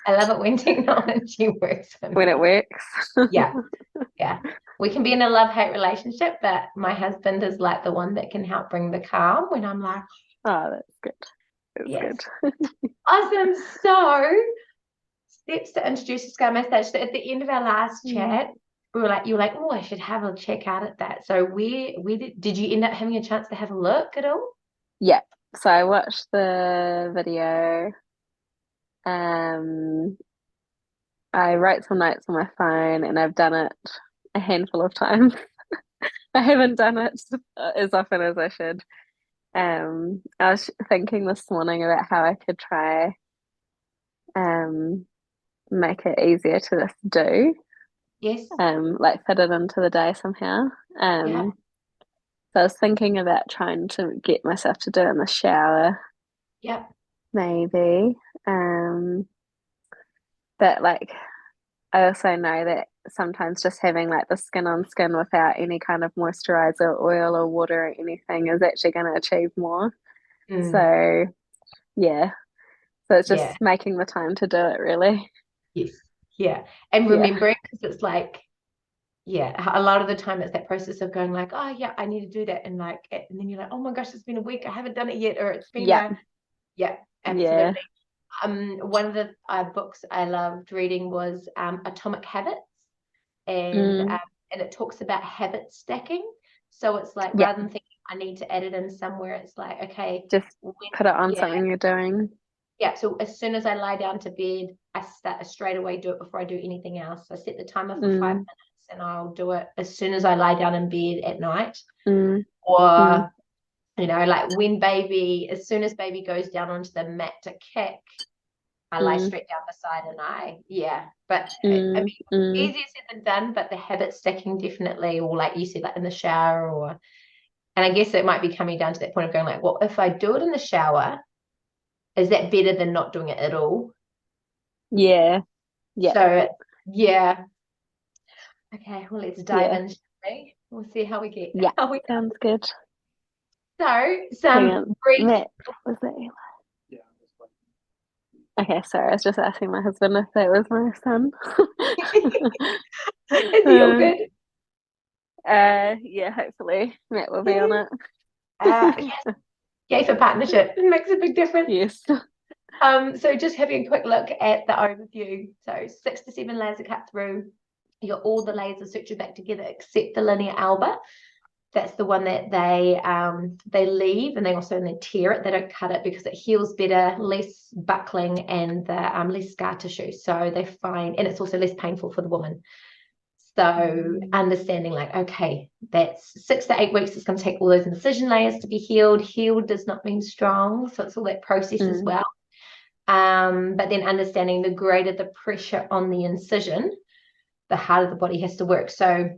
I love it when technology works for when it me. works. Yeah, yeah. We can be in a love-hate relationship, but my husband is like the one that can help bring the calm when I'm like, Oh, that's good. That's yes, good. awesome. So, steps to introduce a scar massage. So at the end of our last Mm. chat, we were like, you were like, oh, I should have a check out at that. So where did you end up having a chance to have a look at all? Yeah. So I watched the video. Um, I wrote some notes on my phone and I've done it a handful of times. I haven't done it as often as I should. I was thinking this morning about how I could try um make it easier to just do, Yes. like fit it into the day somehow. Yeah. Um, so I was thinking about trying to get myself to do it in the shower, Yeah. maybe. Um, but like I also know that sometimes just having like the skin on skin without any kind of moisturizer, oil, or water or anything is actually going to achieve more. Mm. So yeah, so it's Yeah. just making the time to do it really. Yes. Yeah. And Yeah, remembering because it's like, yeah, a lot of the time it's that process of going like, oh yeah, I need to do that. And like and then you're like, oh my gosh, it's been a week, I haven't done it yet, or it's been yeah, a yeah, yeah. absolutely. One of the books I loved reading was Atomic Habits, and Mm, um, and it talks about habit stacking. So it's like yeah. rather than thinking I need to add it in somewhere, it's like okay, Just when, put it on yeah, something you're doing. yeah. So as soon as I lie down to bed, I start straight away do it before I do anything else. I set the timer for five Mm, minutes, and I'll do it as soon as I lie down in bed at night, mm, mm, or like when baby, as soon as baby goes down onto the mat to kick, I lie mm, straight down beside and yeah. But I mm, mean, mm. easier said than done, but the habit stacking definitely, or like you said, like in the shower, and I guess it might be coming down to that point of going like, well, if I do it in the shower, is that better than not doing it at all? Yeah, yeah, So, yeah. Okay, well, let's dive yeah, in, shall we? We'll see how we get, yeah. how we go. Sounds good. So, Hang some on. brief. Matt, was that you? Okay, sorry, I was just asking my husband if that was my son. Is he all good? Yeah, hopefully Matt will be on Yeah. it. Yes, yay for partnership. It makes a big difference. Yes. So just having a quick look at the overview. So 6 to 7 layers are cut through. You got all the layers are sutured back together except the linea alba. That's the one that they leave, and they also tear it. They don't cut it because it heals better, less buckling, and the less scar tissue. So they find, and it's also less painful for the woman. So understanding like, okay, that's 6 to 8 weeks. It's going to take all those incision layers to be healed. Healed does not mean strong, so it's all that process as Mm, well. But then understanding the greater the pressure on the incision, the harder the body has to work. So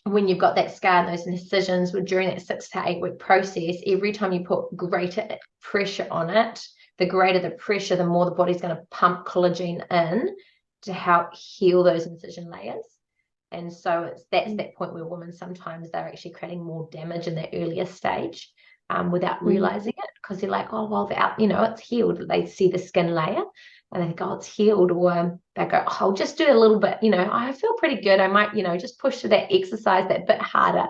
when you've got that scar and those incisions during that 6 to 8 week process, every time you put greater pressure on it, the greater the pressure, the more the body's going to pump collagen in to help heal those incision layers. And so that's mm, that point where women sometimes they're actually creating more damage in that earlier stage without mm, realizing it because they're like, oh, well, it's healed. They see the skin layer and they think, oh, it's healed. Or they go, oh, I'll just do a little bit. I feel pretty good. I might, just push to that exercise that bit harder.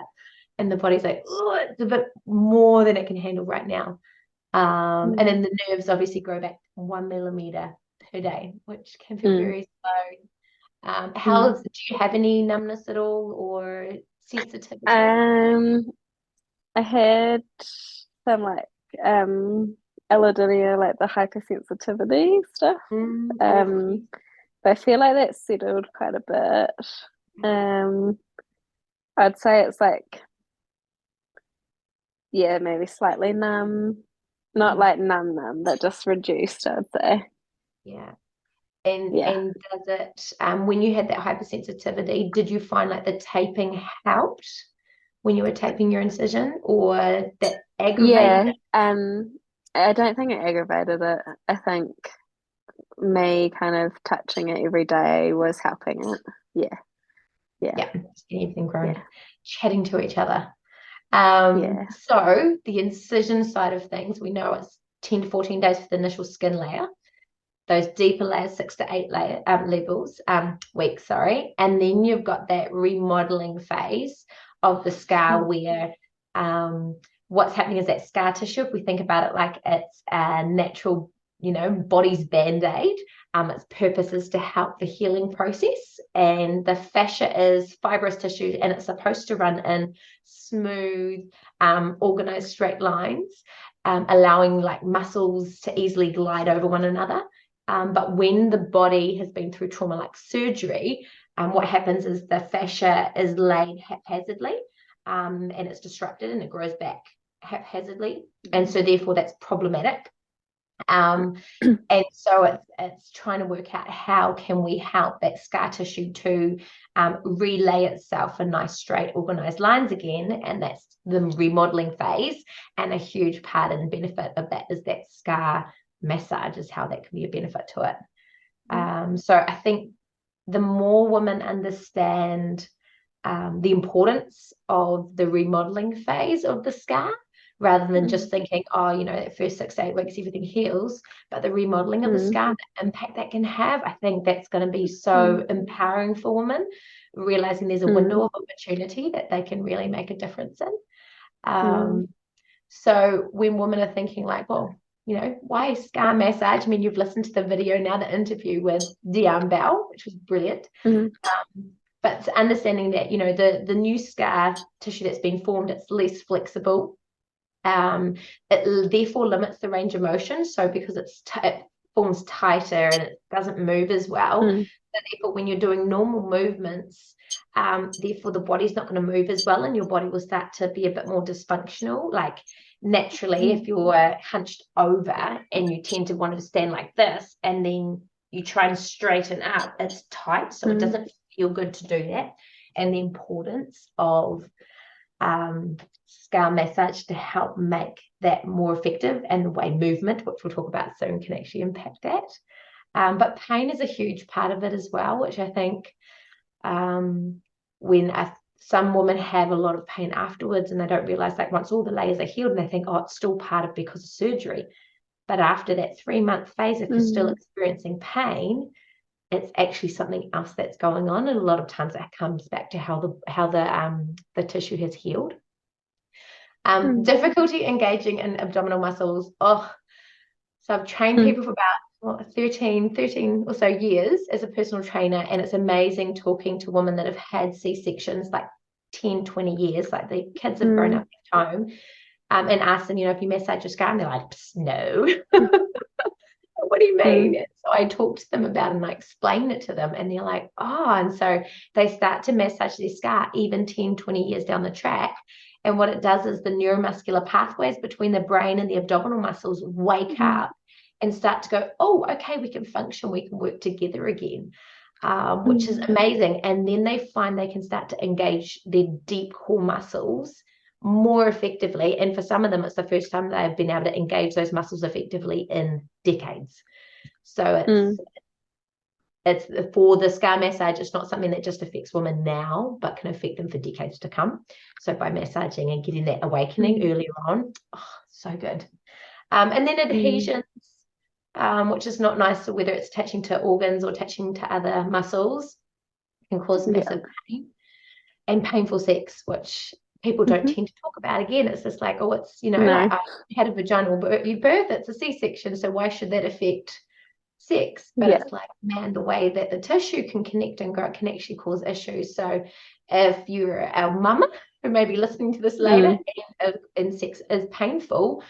And the body's like, oh, it's a bit more than it can handle right now. And mm, then the nerves obviously grow back 1 millimeter per day, which can feel mm, very slow. mm. Do you have any numbness at all or sensitivity? Um, I had some like um allodynia, like the hypersensitivity stuff. Yes. Um, but I feel like that's settled quite a bit. Um, I'd say it's like, yeah, maybe slightly numb. Not Mm, like numb, but just reduced, I'd say. yeah. And Yeah. and does it when you had that hypersensitivity, did you find like the taping helped when you were taping your incision or that aggravated Yeah. it? I don't think it aggravated it. I think me kind of touching it every day was helping it. Yeah. Yeah. Yeah, just getting everything grown, Yeah. chatting to each other. Yeah. So the incision side of things, we know it's 10 to 14 days for the initial skin layer. those deeper layers, 6 to 8 weeks, sorry. And then you've got that remodeling phase of the scar where what's happening is that scar tissue, if we think about it like it's a natural, body's band-aid, its purpose is to help the healing process. And the fascia is fibrous tissue, and it's supposed to run in smooth, organized straight lines, allowing like muscles to easily glide over one another. But when the body has been through trauma like surgery, what happens is the fascia is laid haphazardly, and it's disrupted and it grows back haphazardly. And so therefore that's problematic. And so it's trying to work out how can we help that scar tissue to relay itself in nice, straight, organized lines again. And that's the remodeling phase. And a huge part and benefit of that is that scar massage is how that can be a benefit to it. So I think the more women understand the importance of the remodeling phase of the scar, rather than just thinking, that first 6 to 8 weeks, everything heals, but the remodeling of the scar, the impact that can have, I think that's going to be so empowering for women, realizing there's a window of opportunity that they can really make a difference in. So when women are thinking like, well, why scar massage? I mean, you've listened to the video now, the interview with Diane Bell, which was brilliant. But understanding that, the new scar tissue that's been formed, it's less flexible. It therefore limits the range of motion. So because it forms tighter and it doesn't move as well, so therefore when you're doing normal movements, therefore the body's not going to move as well, and your body will start to be a bit more dysfunctional. Like naturally, if you're hunched over and you tend to want to stand like this, and then you try and straighten up, it's tight, so it doesn't feel good to do that. And the importance of scar massage to help make that more effective, and the way movement, which we'll talk about soon, can actually impact that. But pain is a huge part of it as well, which I think when some women have a lot of pain afterwards, and they don't realize, like, once all the layers are healed, and they think, it's still part of because of surgery. But after that 3-month phase, if you're still experiencing pain, it's actually something else that's going on, and a lot of times that comes back to how the tissue has healed. Difficulty engaging in abdominal muscles. So I've trained people for about 13 or so years as a personal trainer, and it's amazing talking to women that have had C-sections like 10, 20 years, like the kids have grown up at home, and ask them, if you massage your scar, and they're like, no. What do you mean? So I talk to them about it, and I explain it to them, and they're like, and so they start to massage their scar even 10, 20 years down the track. And what it does is the neuromuscular pathways between the brain and the abdominal muscles wake up and start to go, okay, we can function, we can work together again, which is amazing. And then they find they can start to engage their deep core muscles more effectively. And for some of them, it's the first time they've been able to engage those muscles effectively in decades. So it's for the scar massage, it's not something that just affects women now, but can affect them for decades to come. So by massaging and getting that awakening earlier on, so good. And then adhesions, which is not nice, whether it's attaching to organs or attaching to other muscles, can cause massive pain. And painful sex, which people don't tend to talk about. Again, it's just like, it's, I had a vaginal birth, it's a C-section, so why should that affect sex? But it's like, man, the way that the tissue can connect and grow can actually cause issues. So if you're a mama who may be listening to this later, and sex is painful,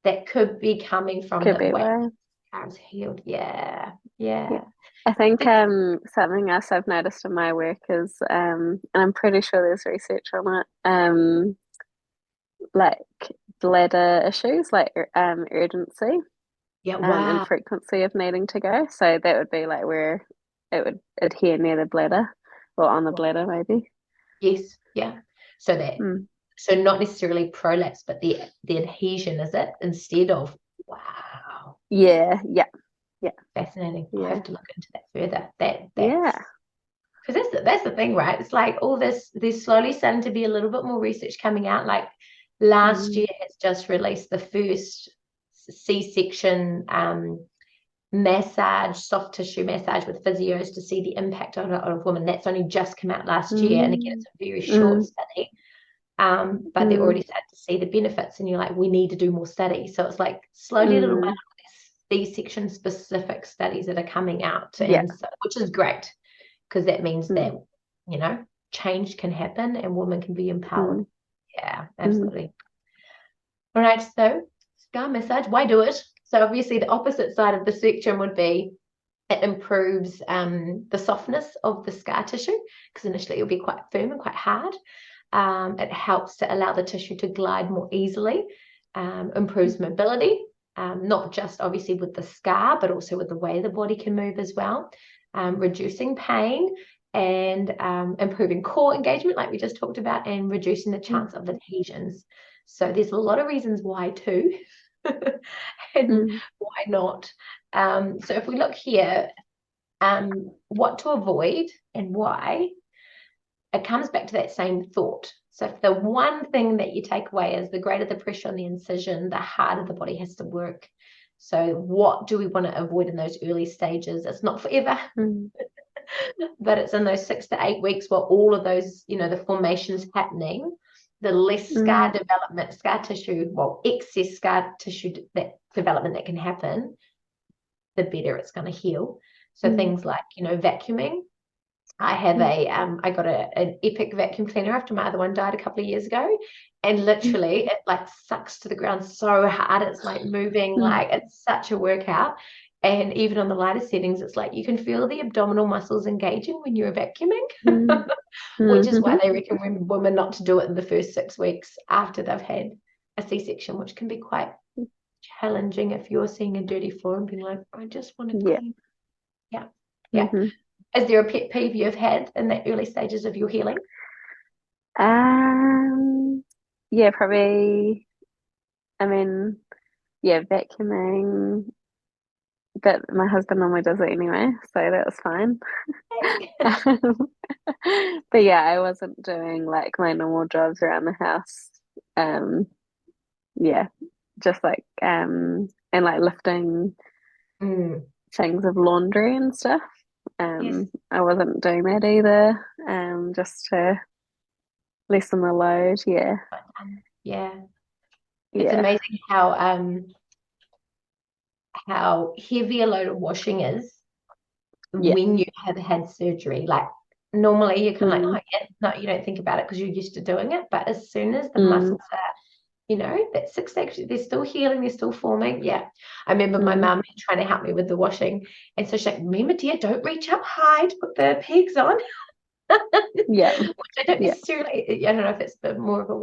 that could be coming from the way it's healed. Yeah. I think something else I've noticed in my work is, and I'm pretty sure there's research on it, like bladder issues, like urgency, and frequency of needing to go. So that would be like where it would adhere near the bladder, or on the bladder maybe. Yes, yeah. So that, so not necessarily prolapse, but the adhesion, is it, instead of, wow. Yeah. Fascinating. I have to look into that further. Because that's the thing, right? It's like all this, there's slowly starting to be a little bit more research coming out. Like last year has just released the first C-section massage, soft tissue massage with physios to see the impact on a woman. That's only just come out last year. And again, it's a very short study. But they're already starting to see the benefits, and you're like, we need to do more studies. So it's like slowly, little by little, these section specific studies that are coming out, and so, which is great, because that means that, you know, change can happen and women can be empowered. Yeah, absolutely. All right, so scar massage, why do it? So obviously the opposite side of the spectrum would be it improves the softness of the scar tissue, because initially it'll be quite firm and quite hard. It helps to allow the tissue to glide more easily, improves mobility, not just obviously with the scar, but also with the way the body can move as well, reducing pain, and improving core engagement, like we just talked about, and reducing the chance of adhesions. So there's a lot of reasons why too, and why not. So if we look here, what to avoid and why, it comes back to that same thought. So if the one thing that you take away is the greater the pressure on the incision, the harder the body has to work. So what do we want to avoid in those early stages? It's not forever, but it's in those 6 to 8 weeks while all of those, you know, the formation's happening, the less scar development, scar tissue, well, excess scar tissue that development that can happen, the better it's going to heal. So things like, you know, vacuuming. I have I got an Epic vacuum cleaner after my other one died a couple of years ago, and literally it like sucks to the ground so hard. It's like moving, like it's such a workout. And even on the lighter settings, it's like you can feel the abdominal muscles engaging when you're vacuuming, which is why they recommend women not to do it in the first 6 weeks after they've had a C-section, which can be quite challenging if you're seeing a dirty floor and being like, I just want to clean. Yeah. Is there a pet peeve you've had in the early stages of your healing? Yeah, probably. I mean, yeah, vacuuming, but my husband normally does it anyway, so that was fine. But yeah, I wasn't doing like my normal jobs around the house. Yeah, just like and like lifting things of laundry and stuff. I wasn't doing that either. Just to lessen the load. Yeah. It's amazing how heavy a load of washing is when you have had surgery. Like normally you're kind of like, oh yeah, no, you don't think about it because you're used to doing it. But as soon as the muscles are, you know, that 6 days, they're still healing, they're still forming. Yeah. I remember my mum trying to help me with the washing. And so she's like, remember, dear, don't reach up high to put the pegs on. Which I don't necessarily, I don't know if it's more of a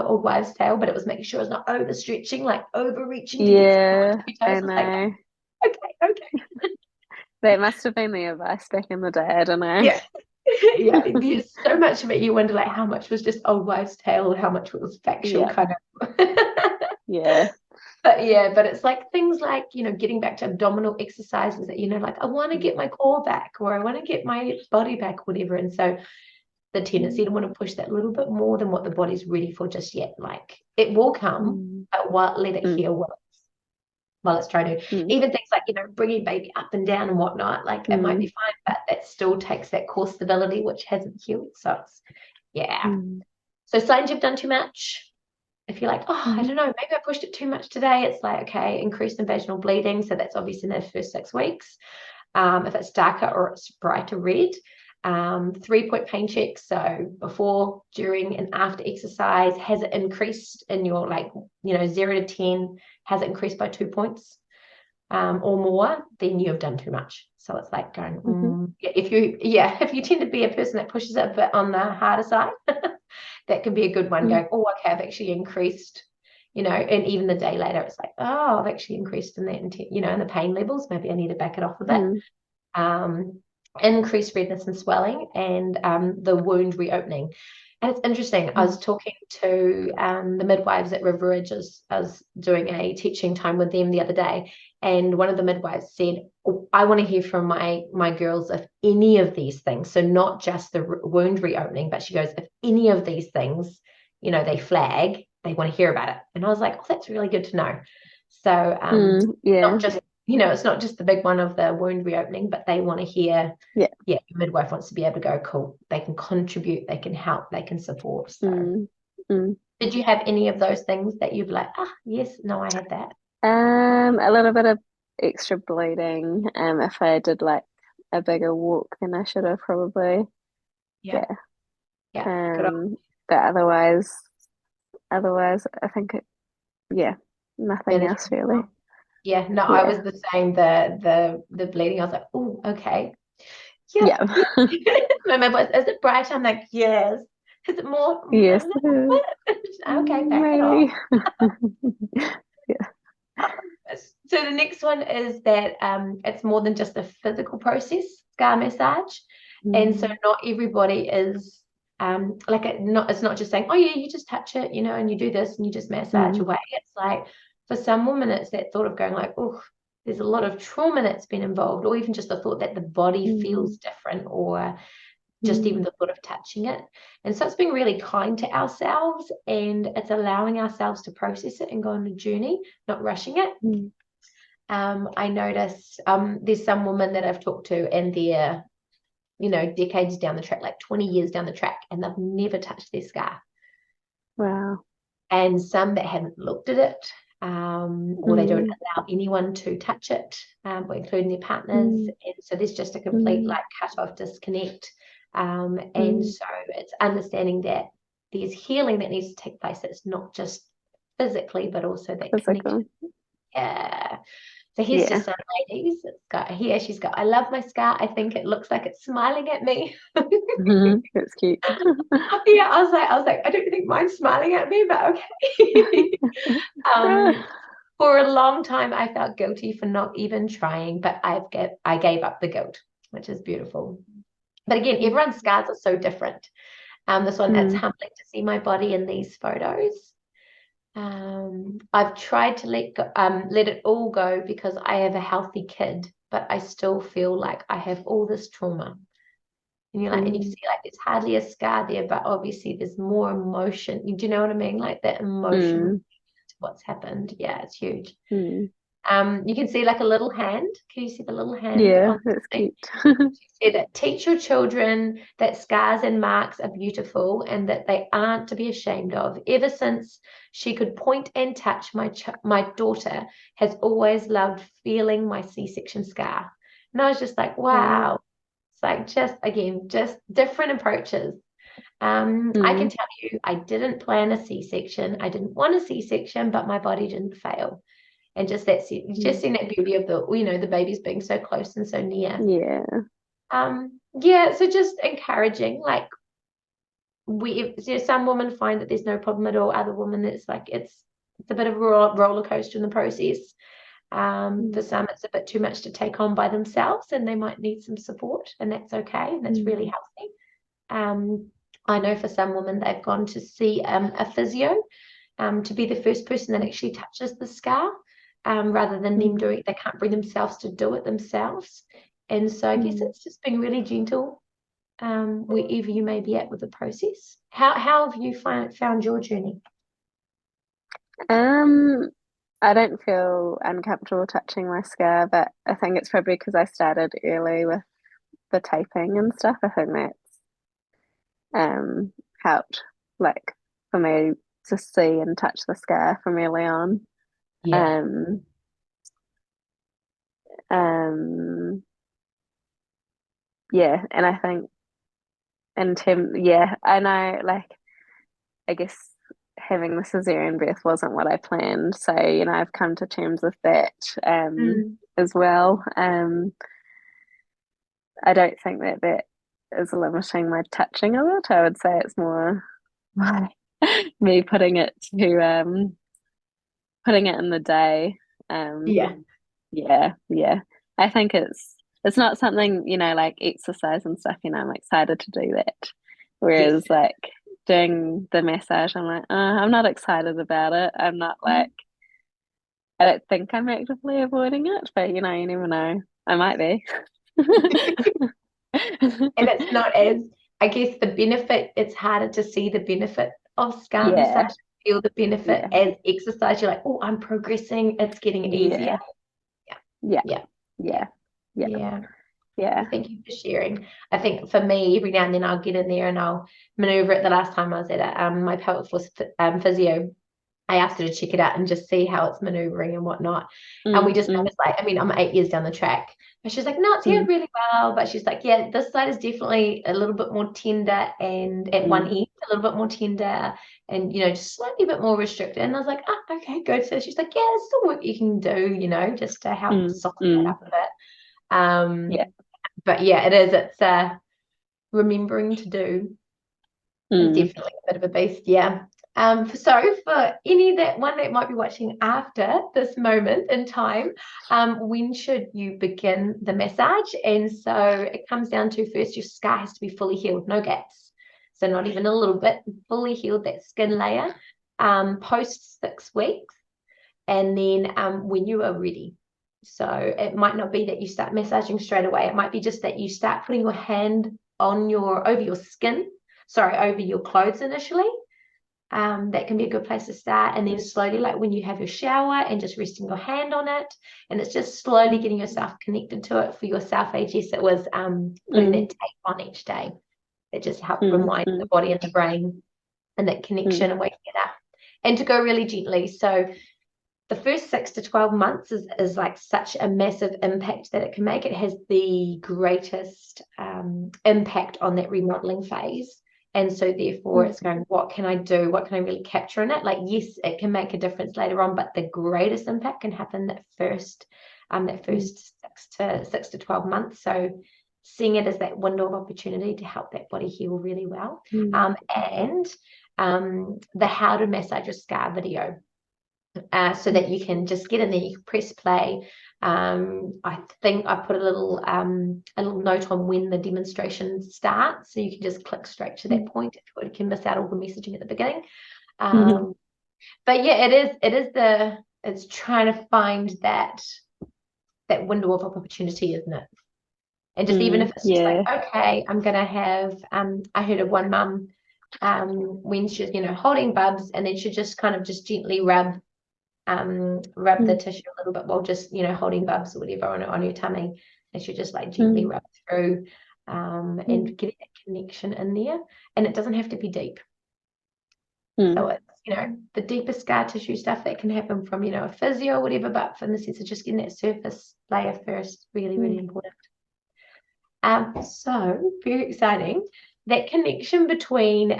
old wives' tale, but it was making sure it's not overstretching, like overreaching to get I know. like, okay. That must have been the advice back in the day, I don't know. Yeah, there's so much of it you wonder like how much was just old wives' tale, how much was factual kind of. But it's like things like, you know, getting back to abdominal exercises that, you know, like I want to get my core back, or I want to get my body back, whatever. And so the tendency to want to push that a little bit more than what the body's ready for just yet. Like it will come, but let it heal while it's trying to. Even things like, you know, bringing baby up and down and whatnot, like it might be fine, but that still takes that core stability, which hasn't healed. So it's, So signs you've done too much. If you're like, oh, I don't know, maybe I pushed it too much today, it's like, okay, increased in vaginal bleeding. So that's obviously in the first 6 weeks. If it's darker or it's brighter red, 3-point pain check. So before, during, and after exercise, has it increased in your, like, you know, 0 to 10, has it increased by 2 points or more, then you have done too much. So it's like going, if you tend to be a person that pushes it a bit on the harder side, that can be a good one going, oh, okay, I've actually increased, you know, and even the day later, it's like, oh, I've actually increased in that, you know, in the pain levels. Maybe I need to back it off a bit. Increased redness and swelling, and the wound reopening. And it's interesting, I was talking to the midwives at Riveridge. I was doing a teaching time with them the other day, and one of the midwives said, oh, I want to hear from my girls if any of these things, so not just the wound reopening, but she goes, if any of these things, you know, they flag, they want to hear about it. And I was like, oh, that's really good to know. So not just it's not just the big one of the wound reopening, but they want to hear, Yeah. your midwife wants to be able to go, cool, they can contribute, they can help, they can support. So did you have any of those things that you've like, yes, no, I had that? A little bit of extra bleeding. If I did like a bigger walk than I should have probably. Yeah. Yeah. Yeah. Good on. But otherwise, I think nothing Managing. else really. Yeah, no, I was Yeah. the same. The bleeding, I was like, oh, okay. Yep. Yeah. My mum was, is it bright? I'm like, yes. Is it more? A Yes, little it is. bit. Okay, back it off. Maybe. Yeah. So the next one is that it's more than just a physical process, scar massage. And so Mm, not everybody is it's not just saying, oh yeah, you just touch it, and you do this and you just massage mm, away. It's like for some women it's that thought of going like, oh, there's a lot of trauma that's been involved, or even just the thought that the body mm, feels different, or just even mm, the thought of touching it. And so it's being really kind to ourselves, and it's allowing ourselves to process it and go on a journey, not rushing it. mm. I noticed there's some women that I've talked to, and they're, decades down the track, like 20 years down the track, and they've never touched their scar. Wow. And some that haven't looked at it, or they don't Mm, allow anyone to touch it, or including their partners. mm, And so there's just a complete mm, like cut off disconnect. And mm. so it's understanding that there's healing that needs to take place. It's not just physically, but also that connection. Physical. Yeah. So here's Yeah. just some ladies. It's got here. She's got, I love my scar. I think it looks like it's smiling at me. That's cute. Yeah, I was like, I don't think mine's smiling at me, but okay. um, for a long time, I felt guilty for not even trying, but I gave up the guilt, which is beautiful. But again, everyone's scars are so different. This one, it's Mm, humbling to see my body in these photos. I've tried to let it all go because I have a healthy kid, but I still feel like I have all this trauma. And you're like, and you can mm, see like there's hardly a scar there, but obviously there's more emotion. Do you know what I mean? Like that emotional mm, to what's happened. Yeah, it's huge. mm. You can see like a little hand. Can you see the little hand Yeah, on the that's thing? cute. She said that teach your children that scars and marks are beautiful and that they aren't to be ashamed of. Ever since she could point and touch, my daughter has always loved feeling my C-section scar. And I was just like, Wow. wow. It's like just different approaches. I can Mm, tell you, I didn't plan a C-section. I didn't want a C-section, but my body didn't fail. And just mm. seeing that beauty of the babies being so close and so near. Yeah. Yeah, so just encouraging, like some women find that there's no problem at all. Other women, it's like it's a bit of a roller coaster in the process. For Mm, some, it's a bit too much to take on by themselves, and they might need some support, and that's okay, and that's mm, really healthy. I know for some women, they've gone to see a physio to be the first person that actually touches the scar, rather than them mm, doing it. They can't bring themselves to do it themselves. And so I guess mm. it's just being really gentle, wherever you may be at with the process. How have you found your journey? Um, I don't feel uncomfortable touching my scar, but I think it's probably because I started early with the taping and stuff. I think that's um helped, like for me to see and touch the scar from early on. Yeah. Um, um, yeah, and I think yeah, I know, like I guess having the cesarean birth wasn't what I planned, so I've come to terms with that Mm. as well. I don't think that that is limiting my touching of it. I would say it's more my me putting it in the day. Yeah. Yeah, yeah. I think it's not something, like exercise and stuff, I'm excited to do that. Yes. Whereas like doing the massage, I'm like, I'm not excited about it. I'm not Mm. like I don't think I'm actively avoiding it, but you never know. I might be. And it's not as, I guess, the benefit, it's harder to see the benefit of scar Yeah, massage, feel the benefit yeah, as exercise. You're like, oh, I'm progressing, it's getting easier. yeah, Yeah. Yeah. Yeah. Yeah. Yeah. Yeah. Yeah. Thank you for sharing. I think for me, every now and then I'll get in there and I'll maneuver it. The last time I was at my pelvic floor physio, I asked her to check it out and just see how it's maneuvering and whatnot. And we just Mm. noticed, like, I mean, I'm 8 years down the track. And she's like, no, it's Mm. healed really well. But she's like, yeah, this side is definitely a little bit more tender and at one end, a little bit more tender and, just slightly bit more restricted. And I was like, oh, okay, good. So she's like, yeah, there's still work you can do, just to help Mm. soften that Mm. up a bit. Yeah. But yeah, it's remembering to do is Mm. definitely a bit of a beast. Yeah. So for any that one that might be watching after this moment in time, when should you begin the massage? And so it comes down to, first, your scar has to be fully healed, no gaps. So not even a little bit, fully healed, that skin layer, post 6 weeks. And then when you are ready. So it might not be that you start massaging straight away. It might be just that you start putting your hand over your skin, over your clothes initially. That can be a good place to start. And then slowly, like when you have your shower, and just resting your hand on it. And it's just slowly getting yourself connected to it. For yourself, AGS, it was putting that tape on each day. It just helped remind the body and the brain and that connection and waking it up. And to go really gently. So the first 6 to 12 months is like such a massive impact that it can make. It has the greatest impact on that remodeling phase. And so therefore it's going, what can I do? What can I really capture in it? Like, yes, it can make a difference later on, but the greatest impact can happen that first 6 to 12 months. So seeing it as that window of opportunity to help that body heal really well. And the How to Massage Your Scar video. So that you can just get in there, you can press play. I think I put a little note on when the demonstration starts, so you can just click straight to that point if you can miss out all the messaging at the beginning. But yeah, it's trying to find that window of opportunity, isn't it? And just even if it's just like, okay, I'm gonna have I heard of one mum when she's holding bubs, and then she just kind of just gently rub the tissue a little bit while just holding bubs or whatever on your tummy, and she just like gently rub through and get that connection in there. And it doesn't have to be deep. So it's the deeper scar tissue stuff that can happen from a physio or whatever, but in the sense of just getting that surface layer first, really really important. So very exciting, that connection between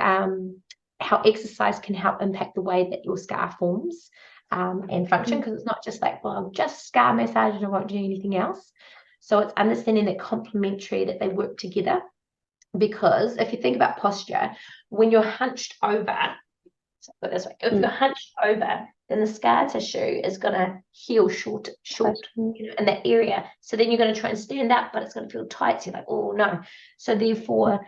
how exercise can help impact the way that your scar forms and function, because it's not just like, well, I'll just scar massage and I won't do anything else. So it's understanding that complementary, that they work together. Because if you think about posture, when you're hunched over, if you're hunched over, then the scar tissue is going to heal short in that area. So then you're going to try and stand up, but it's going to feel tight. So you're like, oh no. So therefore,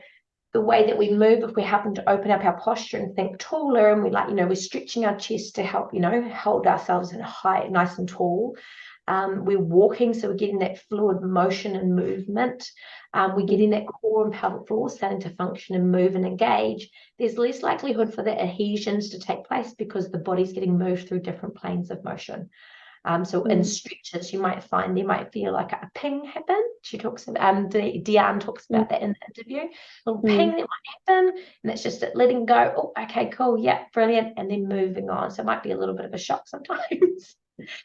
the way that we move, if we happen to open up our posture and think taller, and we're stretching our chest to help, hold ourselves in high, nice and tall. We're walking, so we're getting that fluid motion and movement. We're getting that core and pelvic floor starting to function and move and engage. There's less likelihood for the adhesions to take place because the body's getting moved through different planes of motion. So in stretches, you might find there might feel like a ping happen. She talks about Deanne talks about that in the interview. A little ping that might happen, and it's just letting go. Oh, okay, cool, yeah, brilliant, and then moving on. So it might be a little bit of a shock sometimes.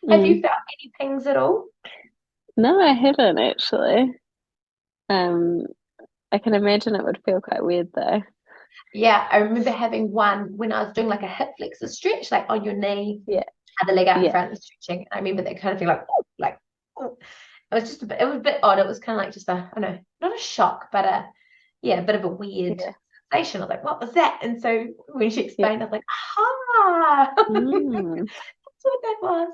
Have you felt any pings at all? No, I haven't actually. I can imagine it would feel quite weird though. Yeah, I remember having one when I was doing like a hip flexor stretch, like on your knee, other leg out in front and stretching. And I remember that kind of feeling like, oh. It was a bit odd. It was kind of like just I don't know, not a shock, but a bit of a weird sensation. I was like, what was that? And so when she explained, I was like, aha, that's what that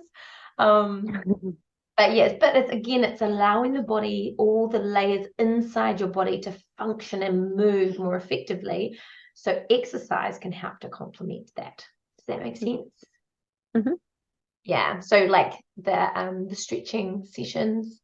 was. But yes, it's allowing the body, all the layers inside your body to function and move more effectively. So exercise can help to complement that. Does that make sense? Yeah. So like the stretching sessions,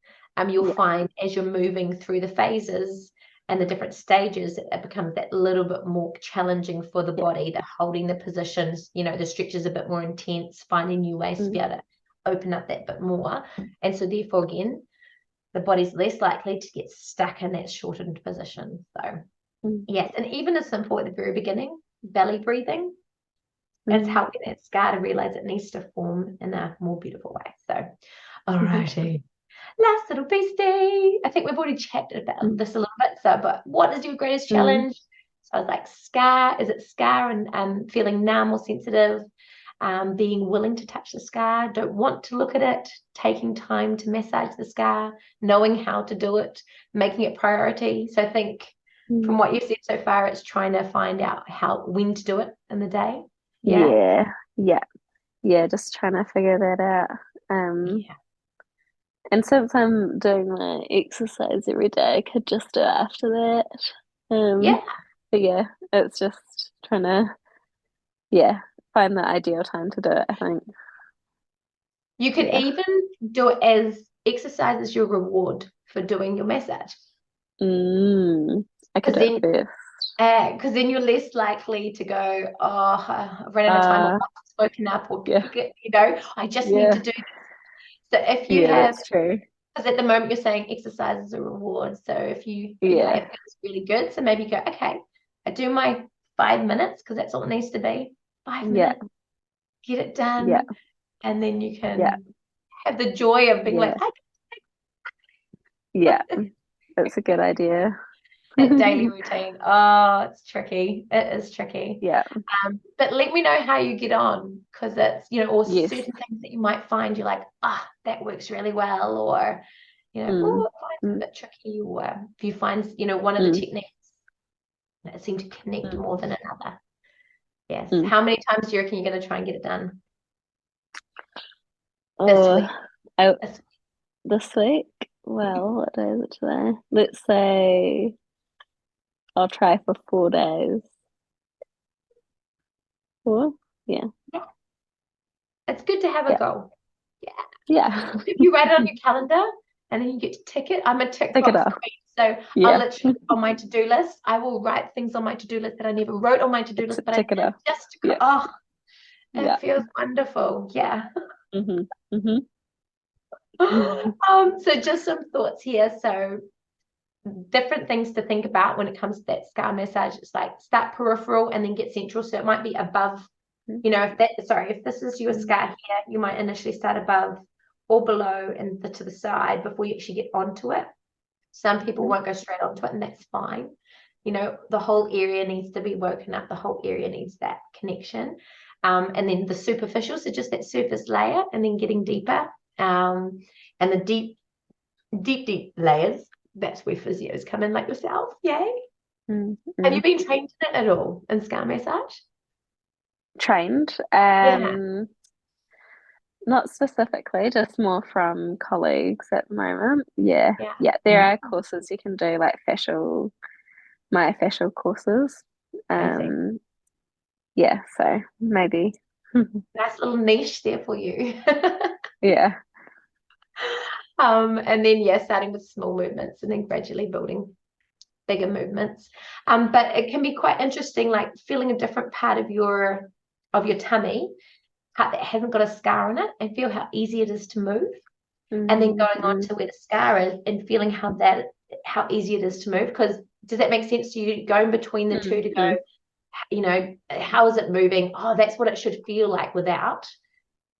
you'll find as you're moving through the phases and the different stages, it becomes that little bit more challenging for the body, that holding the positions, the stretch is a bit more intense, finding new ways to be able to open up that bit more. And so therefore, again, the body's less likely to get stuck in that shortened position. So yes, and even as simple at the very beginning, belly breathing, it's helping that scar to realize it needs to form in a more beautiful way. So, all righty. Last little beastie. I think we've already chatted about this a little bit. So, but what is your greatest challenge? So I was like, scar. Is it scar and feeling numb or sensitive? Being willing to touch the scar, don't want to look at it, taking time to massage the scar, knowing how to do it, making it priority. So I think from what you've said so far, it's trying to find out when to do it in the day. Yeah, just trying to figure that out. And since I'm doing my exercise every day, I could just do it after that. But yeah, it's just trying to find the ideal time to do it, I think. You could even do it as exercise as your reward for doing your massage. I could do it first. Because then you're less likely to go, oh, I've run out of time, or I've woken up, or I just need to do this. So if you have, that's true. because at the moment you're saying exercise is a reward. So if you, it feels really good. So maybe go, okay, I do my 5 minutes because that's all it needs to be. 5 minutes, get it done, and then you can have the joy of being like, that's a good idea. That daily routine. Oh, it's tricky. It is tricky. But let me know how you get on, because it's, or certain things that you might find you're like, that works really well, or it finds a bit tricky, or if you find one of the techniques that seem to connect more than another. Yes. How many times do you reckon you're going to try and get it done this week? Well, what day is it today? Let's say I'll try for 4 days. 4? Yeah. It's good to have a goal. Yeah. If you write it on your calendar and then you get to tick it, I'm a tick box queen. So I'll literally on my to-do list, I will write things on my to-do list that I never wrote on my to-do list, but it feels wonderful. Yeah. So just some thoughts here. So different things to think about when it comes to that scar massage. It's like start peripheral and then get central. So it might be above, if this is your scar here, you might initially start above or below and to the side before you actually get onto it. Some people won't go straight onto it, and that's fine. The whole area needs to be woken up. The whole area needs that connection. And then the superficial, so just that surface layer, and then getting deeper. And the deep layers, that's where physios come in, like yourself. Yay. Have you been trained in it at all, in scar massage? Trained? Not specifically, just more from colleagues at the moment. Yeah, there are courses you can do, like myofascial courses. So maybe. Nice little niche there for you. And then starting with small movements and then gradually building bigger movements. But it can be quite interesting, like feeling a different part of your tummy, part that hasn't got a scar on it, and feel how easy it is to move. And then going on to where the scar is and feeling how easy it is to move. Because does that make sense to you, going between the two to go, how is it moving? Oh, that's what it should feel like without.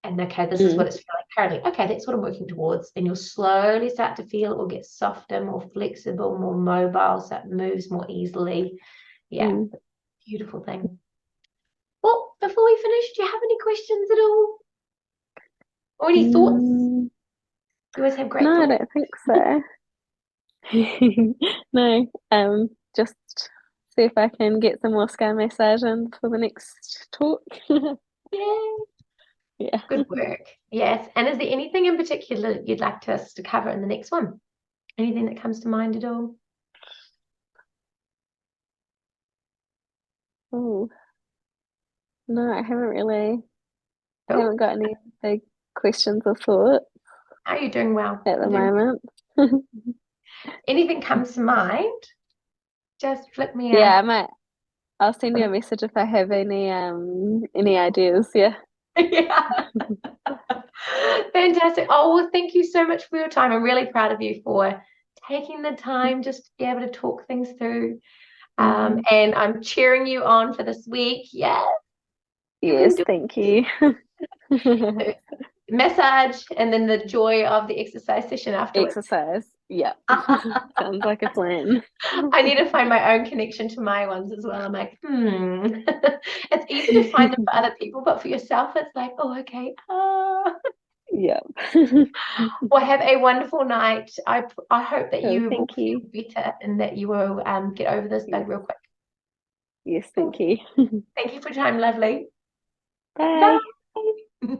And okay, this is what it's feeling currently. Okay, that's what I'm working towards. And you'll slowly start to feel it will get softer, more flexible, more mobile, so it moves more easily. Beautiful thing. Well, before we finish, do you have any questions at all? Or any thoughts? You always have great thoughts. No, I don't think so. No, just see if I can get some more scar massage in for the next talk. Yeah. Good work. Yes. And is there anything in particular you'd like us to cover in the next one? Anything that comes to mind at all? Oh, no, I haven't got any big questions or thoughts. Are you doing well at the moment? Anything comes to mind, just flip me out. I'll send you a message if I have any ideas. Yeah. Fantastic. Oh, well, thank you so much for your time. I'm really proud of you for taking the time just to be able to talk things through. And I'm cheering you on for this week. Yeah, you can Yes, do thank you. it. Massage and then the joy of the exercise session afterwards. Exercise. Yeah. Sounds like a plan. I need to find my own connection to my ones as well. I'm like, It's easy to find them for other people, but for yourself, it's like, oh, okay. Yeah. Well, have a wonderful night. I hope that Cool, you will thank feel you. better and that you will get over this bug Yes, real quick. yes, Cool. thank you. Thank you for your time, lovely. Bye. Bye.